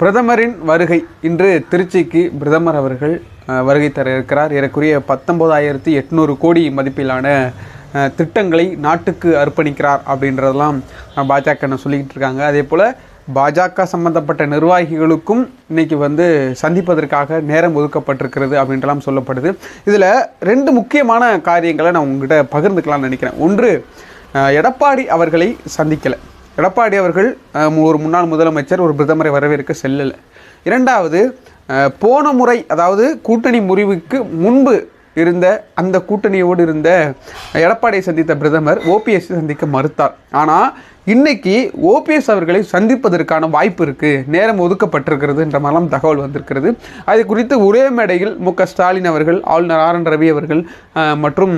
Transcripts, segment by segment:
பிரதமரின் வருகை இன்று திருச்சிக்கு பிரதமர் அவர்கள் வருகை தர இருக்கிறார். ஏறக்குறைய 19,800 கோடி மதிப்பிலான திட்டங்களை நாட்டுக்கு அர்ப்பணிக்கிறார் அப்படின்றதெல்லாம் பாஜக சொல்லிக்கிட்டு இருக்காங்க. அதே போல் பாஜக சம்பந்தப்பட்ட நிர்வாகிகளுக்கும் இன்றைக்கி சந்திப்பதற்காக நேரம் ஒதுக்கப்பட்டிருக்கிறது அப்படின்றலாம் சொல்லப்படுது. இதில் 2 முக்கியமான காரியங்களை நான் உங்கள்கிட்ட பகிர்ந்துக்கலாம்னு நினைக்கிறேன். ஒன்று, எடப்பாடி அவர்களை சந்திக்கலை. எடப்பாடி அவர்கள் ஒரு முன்னாள் முதலமைச்சர் ஒரு பிரதமரை வரவேற்க செல்லலை. இரண்டாவது, போன முறை அதாவது கூட்டணி முறிவுக்கு முன்பு இருந்த அந்த கூட்டணியோடு இருந்த எடப்பாடியை சந்தித்த பிரதமர் ஓபிஎஸ் சந்திக்க மறுத்தார். ஆனால் இன்னைக்கு ஓபிஎஸ் அவர்களை சந்திப்பதற்கான வாய்ப்பு இருக்குது, நேரம் ஒதுக்கப்பட்டிருக்கிறது என்ற மாதிரிலாம் தகவல் வந்திருக்கிறது. அது குறித்து ஒரே மேடையில் மு.க. ஸ்டாலின் அவர்கள், ஆளுநர் ஆர்.என். ரவி அவர்கள் மற்றும்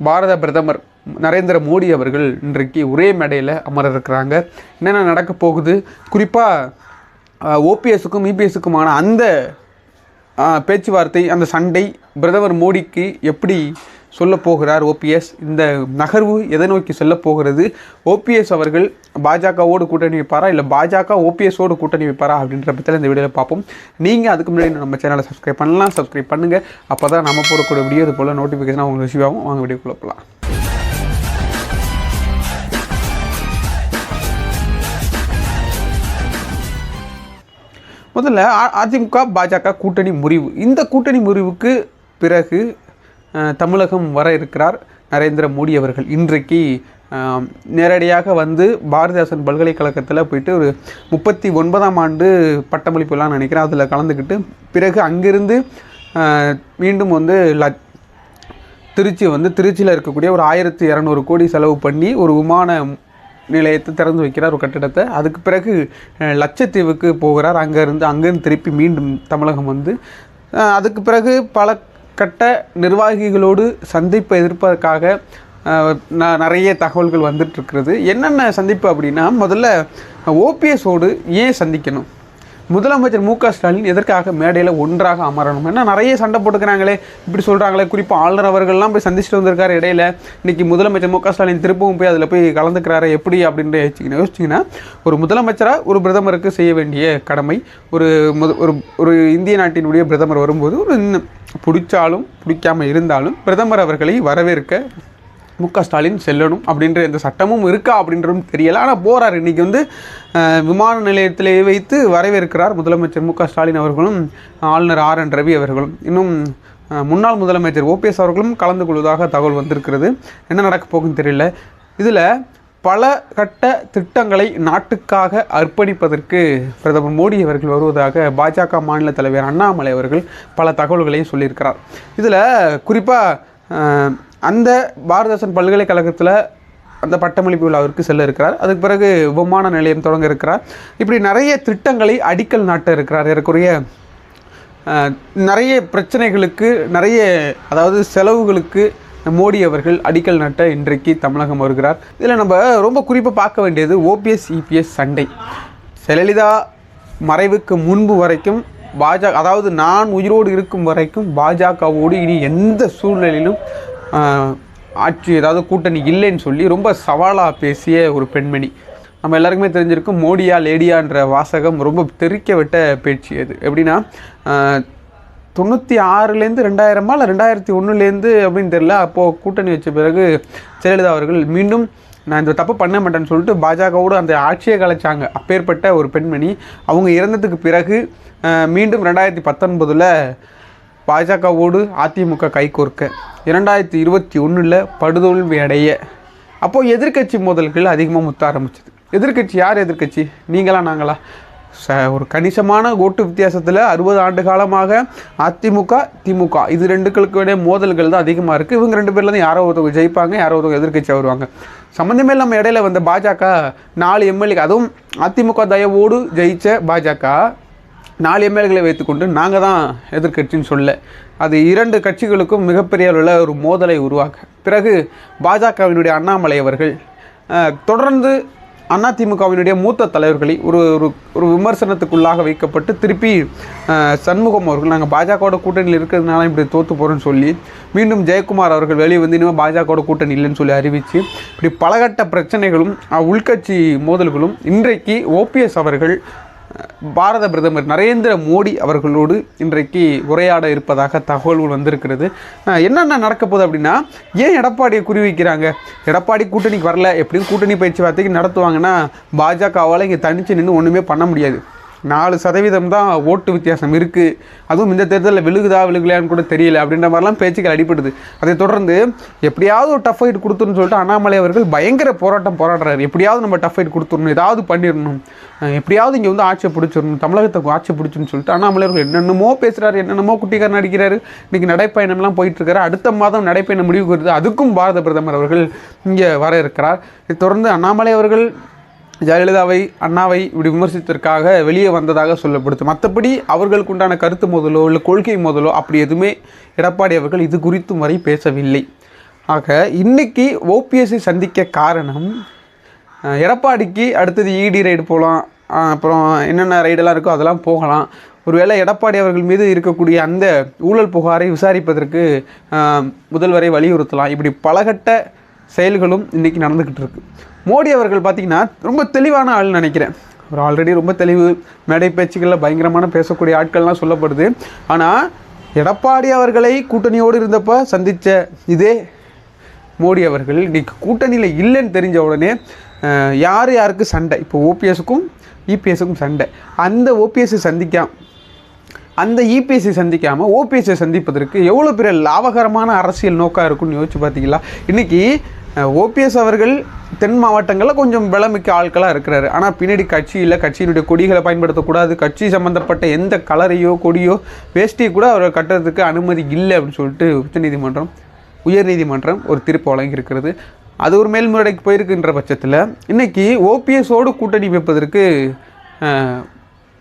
பாரத பிரதமர் நரேந்திர மோடி அவர்கள் இன்றைக்கு ஒரே மேடையில் அமர இருக்கிறாங்க. என்னென்ன நடக்க போகுது, குறிப்பாக ஓபிஎஸ்ஸுக்கும் இபிஎஸ்ஸுக்குமான அந்த பேச்சுவார்த்தை, அந்த சண்டை பிரதமர் மோடிக்கு எப்படி சொல்ல போகிறார் ஓபிஎஸ், இந்த நகர்வு எதை நோக்கி செல்ல போகிறது, ஓபிஎஸ் அவர்கள் பாஜகவோடு கூட்டணி வைப்பாரா இல்லை பாஜக ஓபிஎஸோடு கூட்டணி வைப்பாரா அப்படின்ற பற்றியில் இந்த வீடியோவில் பார்ப்போம். நீங்கள் அதுக்கு முன்னாடி நம்ம சேனலை சப்ஸ்கிரைப் பண்ணலாம், சப்ஸ்கிரைப் பண்ணுங்கள். அப்போ தான் நம்ம போடக்கூடிய வீடியோ இது போல் நோட்டிஃபிகேஷன் உங்களுக்கு ரிசீவ் ஆகும். வாங்க வீடியோக்குள்ளே போகலாம். முதல்ல அதிமுக பாஜக கூட்டணி முறிவு. இந்த கூட்டணி முறிவுக்கு பிறகு தமிழகம் வர இருக்கிறார் நரேந்திர மோடி அவர்கள். இன்றைக்கு நேரடியாக பாரதிதாசன் பல்கலைக்கழகத்தில் போயிட்டு ஒரு 39ஆம் ஆண்டு பட்டமளிப்புலாம் நினைக்கிறேன், அதில் கலந்துக்கிட்டு பிறகு அங்கிருந்து மீண்டும் திருச்சியில் இருக்கக்கூடிய ஒரு 1,200 கோடி செலவு பண்ணி ஒரு விமான நிலையத்தை திறந்து வைக்கிறார், ஒரு கட்டிடத்தை. அதுக்கு பிறகு லட்சத்தீவுக்கு போகிறார். அங்கேருந்து திருப்பி மீண்டும் தமிழகம் அதுக்கு பிறகு பல கட்ட நிர்வாகிகளோடு சந்திப்பை எதிர்ப்பதற்காக நிறைய தகவல்கள் வந்துட்டுருக்கிறது. என்னென்ன சந்திப்பு அப்படின்னா, முதல்ல ஓபிஎஸோடு ஏன் சந்திக்கணும், முதலமைச்சர் மு.க. ஸ்டாலின் எதற்காக மேடையில் ஒன்றாக அமரணும், ஏன்னா நிறைய சண்டை போட்டுக்கிறாங்களே, இப்படி சொல்கிறாங்களே. குறிப்பாக ஆளுநர் அவர்கள்லாம் போய் சந்திச்சுட்டு வந்திருக்காரு இடையில. இன்றைக்கி முதலமைச்சர் மு.க. ஸ்டாலின் திருப்பவும் போய் அதில் போய் கலந்துக்கிறாரு எப்படி அப்படின்னு யோசிச்சிங்கன்னா, ஒரு முதலமைச்சராக ஒரு பிரதமருக்கு செய்ய வேண்டிய கடமை, ஒரு இந்திய நாட்டினுடைய பிரதமர் வரும்போது பிடிச்சாலும் பிடிக்காமல் இருந்தாலும் பிரதமர் அவர்களை வரவேற்க மு.க. ஸ்டாலின் செல்லணும் அப்படின்ற எந்த சட்டமும் இருக்கா அப்படின்றதும் தெரியலை. ஆனால் போகிறார். இன்றைக்கி விமான நிலையத்திலே வைத்து வரவேற்கிறார் முதலமைச்சர் மு.க. ஸ்டாலின் அவர்களும் ஆளுநர் ஆர்.என். ரவி அவர்களும். இன்னும் முன்னாள் முதலமைச்சர் ஓபிஎஸ் அவர்களும் கலந்து கொள்வதாக தகவல் வந்திருக்கிறது. என்ன நடக்க போகுன்னு தெரியல. இதில் பல கட்ட திட்டங்களை நாட்டுக்காக அர்ப்பணிப்பதற்கு பிரதமர் மோடி அவர்கள் வருவதாக பாஜக மாநில தலைவர் அண்ணாமலை அவர்கள் பல தகவல்களையும் சொல்லியிருக்கிறார். இதில் குறிப்பாக அந்த பாரதிதாசன் பல்கலைக்கழகத்தில் அந்த பட்டமளிப்பு விழாவிற்கு செல்ல இருக்கிறார். அதுக்கு பிறகு விமான நிலையம் தொடங்க இருக்கிறார். இப்படி நிறைய திட்டங்களை அடிக்கல் நாட்ட இருக்கிறார். ஏறக்குறைய நிறைய பிரச்சனைகளுக்கு அதாவது செலவுகளுக்கு மோடி அவர்கள் அடிக்கல் நாட்ட இன்றைக்கு தமிழகம் வருகிறார். இதில் நம்ம ரொம்ப குறிப்பாக பார்க்க வேண்டியது ஓபிஎஸ் இபிஎஸ் சண்டை. ஜெயலலிதா மறைவுக்கு முன்பு வரைக்கும் அதாவது நான் உயிரோடு இருக்கும் வரைக்கும் பாஜகவோடு இனி எந்த சூழ்நிலையிலும் ஆட்சி ஏதாவது கூட்டணி இல்லைன்னு சொல்லி ரொம்ப சவாலாக பேசிய ஒரு பெண்மணி. நம்ம எல்லாருக்குமே தெரிஞ்சிருக்கும், மோடியா லேடியான்ற வாசகம் ரொம்ப தெறிக்க விட்ட பேச்சு. அது எப்படின்னா 96லேருந்து 2000 இல்லை 2001 அப்படின்னு தெரியல, அப்போது கூட்டணி வச்ச பிறகு ஜெயலலிதா அவர்கள் மீண்டும் நான் இந்த தப்பு பண்ண மாட்டேன்னு சொல்லிட்டு பாஜகவோடு அந்த ஆட்சியை கலைச்சாங்க. அப்பேற்பட்ட ஒரு பெண்மணி அவங்க இறந்ததுக்கு பிறகு மீண்டும் 2019 பாஜகவோடு அதிமுக கைகோர்க்க 2021 படுதோல்வி அடைய அப்போது எதிர்க்கட்சி மோதல்கள் அதிகமாக முத்த ஆரம்பிச்சது. எதிர்க்கட்சி யார் எதிர்க்கட்சி, நீங்களா நாங்களா? ஒரு கணிசமான ஓட்டு வித்தியாசத்தில் 60 ஆண்டு காலமாக அதிமுக திமுக இது ரெண்டுக்களுக்கு மோதல்கள் தான் அதிகமாக இருக்குது. இவங்க 2 பேரில் தான் யாரோ ஒருத்தவங்க ஜெயிப்பாங்க, யாரோ ஒருத்தவங்க எதிர்க்கட்சியாக வருவாங்க. சம்மந்தமே நம்ம இடையில பாஜக 4 எம்எல்ஏ, அதுவும் அதிமுக தயவோடு ஜெயித்த பாஜக 4 எம்எல்ஏகளை வைத்துக்கொண்டு நாங்கள் தான் எதிர்க்கட்சின்னு சொல்ல, அது 2 கட்சிகளுக்கும் மிகப்பெரிய அளவில் ஒரு மோதலை உருவாக்க பிறகு பாஜகவினுடைய அண்ணாமலை அவர்கள் தொடர்ந்து அதிமுகவினுடைய மூத்த தலைவர்களை ஒரு விமர்சனத்துக்குள்ளாக வைக்கப்பட்டு திருப்பி சண்முகம் அவர்கள் நாங்கள் பாஜகவோட கூட்டணியில் இருக்கிறதுனால இப்படி தோற்று போகிறோன்னு சொல்லி மீண்டும் ஜெயக்குமார் அவர்கள் வெளியே இனிமேல் பாஜகவோட கூட்டணி இல்லைன்னு சொல்லி அறிவித்து இப்படி பலகட்ட பிரச்சனைகளும் உள்கட்சி மோதல்களும் இன்றைக்கு ஓபிஎஸ் அவர்கள் பாரத பிரதமர் நரேந்திர மோடி அவர்களோடு இன்றைக்கு உரையாட இருப்பதாக தகவல்கள் வந்திருக்கிறது. என்னென்ன நடக்க போகுது அப்படின்னா, ஏன் எடப்பாடியை குறிவைக்கிறாங்க? எடப்பாடி கூட்டணிக்கு வரல, எப்படியும் கூட்டணி பேச்சுவார்த்தைக்கு நடத்துவாங்கன்னா பாஜகவால் இங்கே தனித்து நின்று ஒன்றுமே பண்ண முடியாது. 4% தான் ஓட்டு வித்தியாசம் இருக்குது. அதுவும் இந்த தேர்தலில் விழுகலையான்னு கூட தெரியல அப்படின்ற மாதிரிலாம் பேச்சுக்கள் அடிப்படுது. அதை தொடர்ந்து எப்படியாவது ஒரு டஃப் ஃபைட் கொடுத்துருன்னு சொல்லிட்டு அண்ணாமலை அவர்கள் பயங்கர போராடுறாரு. எப்படியாவது நம்ம டஃப் ஃபைட் கொடுத்துடணும், ஏதாவது பண்ணிடணும், எப்படியாவது இங்கே வந்து ஆட்சியை பிடிச்சிடணும், தமிழகத்தை ஆட்சி பிடிச்சுன்னு சொல்லிட்டு அண்ணாமலை அவர்கள் என்னென்னமோ பேசுகிறாரு, என்னென்னமோ குட்டிக்காரன் அடிக்கிறாரு. இன்றைக்கி நடைப்பயணம்லாம் போயிட்டுருக்காரு. அடுத்த மாதம் நடைப்பயணம் முடிவுக்கு வருது. அதுக்கும் பாரத பிரதமர் அவர்கள் இங்கே வர இருக்கிறார். இதை தொடர்ந்து அண்ணாமலை அவர்கள் ஜெயலலிதாவை, அண்ணாவை இப்படி விமர்சித்ததற்காக வெளியே வந்ததாக சொல்லப்படுது. மற்றபடி அவர்களுக்கு உண்டான கருத்து மோதலோ இல்லை கொள்கை மோதலோ அப்படி எதுவுமே எடப்பாடி அவர்கள் இது குறித்து வரை பேசவில்லை. ஆக இன்றைக்கி ஓபிஎஸ்ஸை சந்திக்க காரணம், எடப்பாடிக்கு அடுத்தது இடி ரைடு போகலாம், அப்புறம் என்னென்ன ரைடெல்லாம் இருக்கோ அதெல்லாம் போகலாம். ஒருவேளை எடப்பாடி அவர்கள் மீது இருக்கக்கூடிய அந்த ஊழல் புகாரை விசாரிப்பதற்கு முதல்வரை வலியுறுத்தலாம். இப்படி பலகட்ட செயல்களும் இன்றைக்கி நடந்துக்கிட்டு இருக்குது. மோடி அவர்கள் பார்த்திங்கன்னா ரொம்ப தெளிவான ஆள்னு நினைக்கிறேன். அவர் ஆல்ரெடி ரொம்ப தெளிவு, மேடை பேச்சுக்களில் பயங்கரமான பேசக்கூடிய ஆட்கள்லாம் சொல்லப்படுது. ஆனால் எடப்பாடி அவர்களை கூட்டணியோடு இருந்தப்போ சந்தித்த இதே மோடி அவர்கள் இன்றைக்கி கூட்டணியில் இல்லைன்னு தெரிஞ்ச உடனே யாருக்கு சண்டை, இப்போ ஓபிஎஸ்க்கும் இபிஎஸ்க்கும் சண்டை. அந்த ஓபிஎஸ்ஸை அந்த இபிஎஸ்ஸை சந்திக்காமல் ஓபிஎஸ்ஸை சந்திப்பதற்கு எவ்வளோ பெரிய லாபகரமான அரசியல் நோக்காக இருக்குன்னு யோசிச்சு பார்த்தீங்களா? இன்றைக்கி ஓபிஎஸ் அவர்கள் தென் மாவட்டங்களில் கொஞ்சம் பலமிக்க ஆட்களாக இருக்கிறாரு. ஆனால் பின்னாடி கட்சியினுடைய கொடிகளை பயன்படுத்தக்கூடாது, கட்சி சம்மந்தப்பட்ட எந்த கலரையோ கொடியோ வேஷ்டியை கூட அவர் கட்டுறதுக்கு அனுமதி இல்லை அப்படின்னு சொல்லிட்டு உயர்நீதிமன்றம் ஒரு தீர்ப்பு வழங்கியிருக்கிறது. அது ஒரு மேல்முறைக்கு போயிருக்குன்ற பட்சத்தில் இன்றைக்கி ஓபிஎஸோடு கூட்டணி வைப்பதற்கு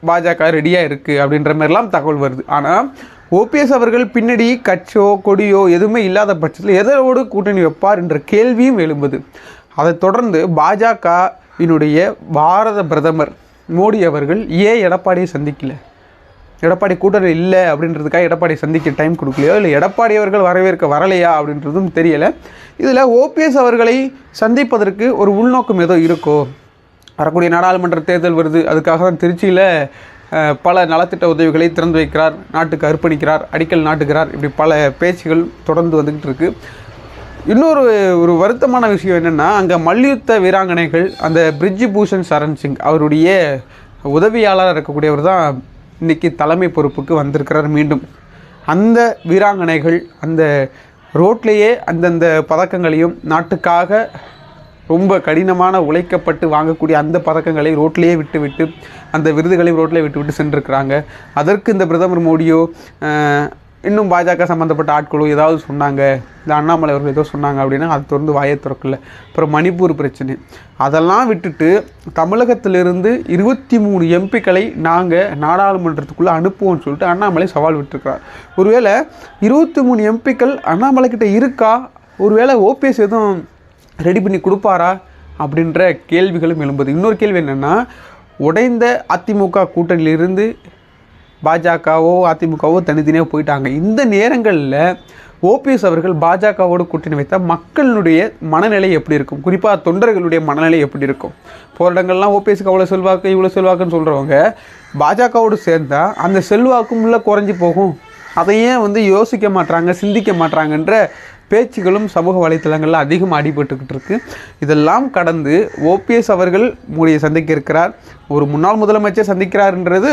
பாஜக ரெடியாக இருக்குது அப்படின்ற மாதிரிலாம் தகவல் வருது. ஆனால் ஓபிஎஸ் அவர்கள் பின்னாடி கட்சியோ கொடியோ எதுவுமே இல்லாத பட்சத்தில் எதோடு கூட்டணி வைப்பார் என்ற கேள்வியும் எழும்புது. அதை தொடர்ந்து பாஜகவினுடைய பாரத பிரதமர் மோடி அவர்கள் ஏன் எடப்பாடியை சந்திக்கல, எடப்பாடி கூட்டணி இல்லை அப்படின்றதுக்காக எடப்பாடி சந்திக்க டைம் கொடுக்கலையோ, இல்லை எடப்பாடி அவர்கள் வரலையா அப்படின்றதும் தெரியலை. இதில் ஓபிஎஸ் அவர்களை சந்திப்பதற்கு ஒரு உள்நோக்கம் ஏதோ இருக்கோ. வரக்கூடிய நாடாளுமன்ற தேர்தல் வருது, அதுக்காக தான் திருச்சியில் பல நலத்திட்ட உதவிகளை திறந்து வைக்கிறார், நாட்டுக்கு அர்ப்பணிக்கிறார், அடிக்கல் நாட்டுகிறார். இப்படி பல பேச்சுகள் தொடர்ந்து வந்துக்கிட்டு இருக்குது. இன்னொரு வருத்தமான விஷயம் என்னென்னா, அங்கே மல்யுத்த வீராங்கனைகள் அந்த பிரிட்ஜி பூஷன் சரண் சிங் அவருடைய உதவியாளராக இருக்கக்கூடியவர் தான் இன்றைக்கி தலைமை பொறுப்புக்கு வந்திருக்கிறார் மீண்டும். அந்த வீராங்கனைகள் அந்த ரோட்லேயே அந்தந்த பதக்கங்களையும் நாட்டுக்காக ரொம்ப கடினமான உழைக்கப்பட்டு வாங்கக்கூடிய அந்த பதக்கங்களை ரோட்லேயே விட்டு அந்த விருதுகளையும் ரோட்லேயே விட்டு சென்றிருக்கிறாங்க. அதற்கு இந்த பிரதமர் மோடியோ இன்னும் பாஜக சம்மந்தப்பட்ட ஆட்களோ ஏதாவது சொன்னாங்க, இல்லை அண்ணாமலை அவர்கள் ஏதோ சொன்னாங்க அப்படின்னா அது தொடர்ந்து வாயை திறக்கல. அப்புறம் மணிப்பூர் பிரச்சனை அதெல்லாம் விட்டுட்டு தமிழகத்திலிருந்து 23 எம்பிக்களை நாங்கள் நாடாளுமன்றத்துக்குள்ளே அனுப்புவோம்னு சொல்லிட்டு அண்ணாமலை சவால் விட்டுருக்கிறார். ஒருவேளை 23 எம்பிக்கள் அண்ணாமலைக்கிட்ட இருக்கா, ஒருவேளை ஓபிஎஸ் எதுவும் ரெடி பண்ணி கொடுப்பாரா அப்படின்ற கேள்விகளும் எழும்புது. இன்னொரு கேள்வி என்னென்னா, உடைந்த அதிமுக கூட்டணியிலிருந்து பாஜகவோ அதிமுகவோ தனித்தனியாக போயிட்டாங்க. இந்த நேரங்களில் ஓபிஎஸ் அவர்கள் பாஜகவோடு கூட்டணி வைத்தால் மக்களுடைய மனநிலை எப்படி இருக்கும், குறிப்பாக தொண்டர்களுடைய மனநிலை எப்படி இருக்கும்? போராட்டங்கள்லாம் ஓபிஎஸ்க்கு அவ்வளோ செல்வாக்கு இவ்வளோ செல்வாக்குன்னு சொல்கிறவங்க பாஜகவோடு சேர்ந்தால் அந்த செல்வாக்கும் உள்ள குறைஞ்சி போகும். அதையே யோசிக்க மாட்டாங்க, சிந்திக்க மாட்டாங்கன்ற பேச்சுகளும் சமூக வலைத்தளங்களில் அதிகம் அடிபட்டுக்கிட்டு இருக்கு. இதெல்லாம் கடந்து ஓபிஎஸ் அவர்கள் மோடியை சந்திக்க இருக்கிறார். ஒரு முன்னாள் முதலமைச்சர் சந்திக்கிறார்ன்றது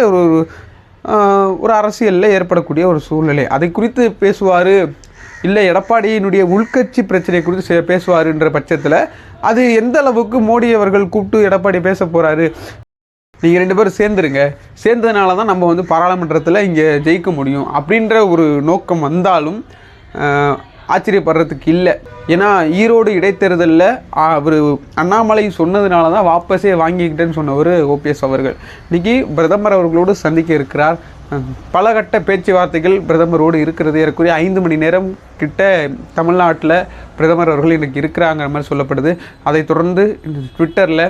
ஒரு அரசியலில் ஏற்படக்கூடிய ஒரு சூழ்நிலை. அதை குறித்து பேசுவார், இல்லை எடப்பாடியினுடைய உள்கட்சி பிரச்சனை குறித்து பேசுவாருன்ற பட்சத்தில் அது எந்த அளவுக்கு மோடி அவர்கள் கூப்பிட்டு எடப்பாடி பேச போகிறாரு, நீங்கள் 2 பேரும் சேர்ந்ததுனால தான் நம்ம பாராளுமன்றத்தில் இங்கே ஜெயிக்க முடியும் அப்படின்ற ஒரு நோக்கம் வந்தாலும் ஆச்சரியப்படுறதுக்கு இல்லை. ஏன்னா ஈரோடு இடைத்தேர்தலில் அவர் அண்ணாமலை சொன்னதுனால தான் வாபஸே வாங்கிக்கிட்டேன்னு சொன்னவர் ஓபிஎஸ் அவர்கள். இன்றைக்கி பிரதமர் அவர்களோடு சந்திக்க இருக்கிறார். பல கட்ட பேச்சுவார்த்தைகள் பிரதமரோடு இருக்கிறது. ஏறக்குறைய 5 மணி நேரம் கிட்ட தமிழ்நாட்டில் பிரதமர் அவர்கள் இன்றைக்கி இருக்கிறாங்கிற மாதிரி சொல்லப்படுது. அதை தொடர்ந்து ட்விட்டரில்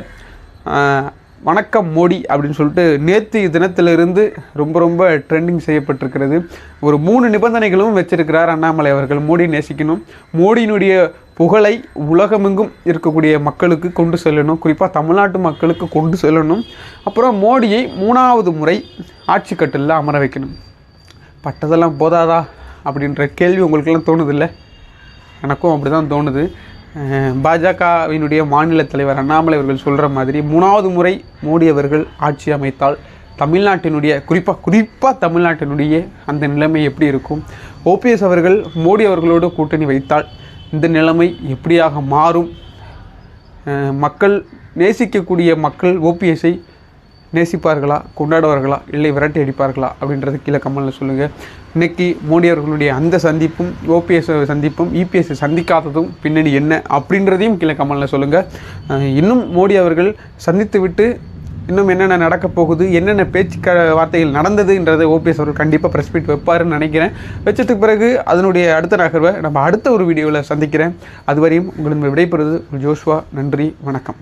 வணக்கம் மோடி அப்படின்னு சொல்லிட்டு நேற்று தினத்திலிருந்து ரொம்ப ட்ரெண்டிங் செய்யப்பட்டிருக்கிறது. ஒரு 3 நிபந்தனைகளும் வச்சிருக்கிறார் அண்ணாமலை அவர்கள். மோடி நேசிக்கணும், மோடியினுடைய புகழை உலகமெங்கும் இருக்கக்கூடிய மக்களுக்கு கொண்டு செல்லணும், குறிப்பாக தமிழ்நாட்டு மக்களுக்கு கொண்டு செல்லணும். அப்புறம் மோடியை 3வது முறை ஆட்சி கட்டிலில் அமர வைக்கணும். பட்டதெல்லாம் போதாதா அப்படின்ற கேள்வி உங்களுக்கெல்லாம் தோணுதில்லை? எனக்கும் அப்படி தான் தோணுது. பாஜகவினுடைய மாநில தலைவர் அண்ணாமலை அவர்கள் சொல்கிற மாதிரி 3வது முறை மோடி அவர்கள் ஆட்சி அமைத்தால் தமிழ்நாட்டினுடைய குறிப்பாக தமிழ்நாட்டினுடைய அந்த நிலைமை எப்படி இருக்கும்? ஓபிஎஸ் அவர்கள் மோடி அவர்களோடு கூட்டணி வைத்தால் இந்த நிலைமை எப்படியாக மாறும்? மக்கள் நேசிக்கக்கூடிய மக்கள் ஓபிஎஸ்ஐ நேசிப்பார்களா, கொண்டாடுவார்களா, இல்லை விரட்டி அடிப்பார்களா அப்படின்றது கீழே கமெண்ட்டில் சொல்லுங்கள். இன்றைக்கி மோடி அவர்களுடைய அந்த சந்திப்பும் ஓபிஎஸ் சந்திப்பும் இபிஎஸ் சந்திக்காததும் பின்னணி என்ன அப்படின்றதையும் கீழே கமெண்ட்டில் சொல்லுங்கள். இன்னும் மோடி அவர்கள் சந்தித்து விட்டு இன்னும் என்னென்ன நடக்கப் போகுது, என்னென்ன பேச்சு வார்த்தைகள் நடந்ததுன்றதை ஓபிஎஸ் அவர்கள் கண்டிப்பாக ப்ரெஸ் மீட் வைப்பாருன்னு நினைக்கிறேன். வச்சதுக்கு பிறகு அதனுடைய அடுத்த நகர்வை நம்ம அடுத்த ஒரு வீடியோவில் சந்திக்கிறேன். அதுவரையும் உங்களுக்கு விடைபெறுவது ஜோஷ்வா. நன்றி, வணக்கம்.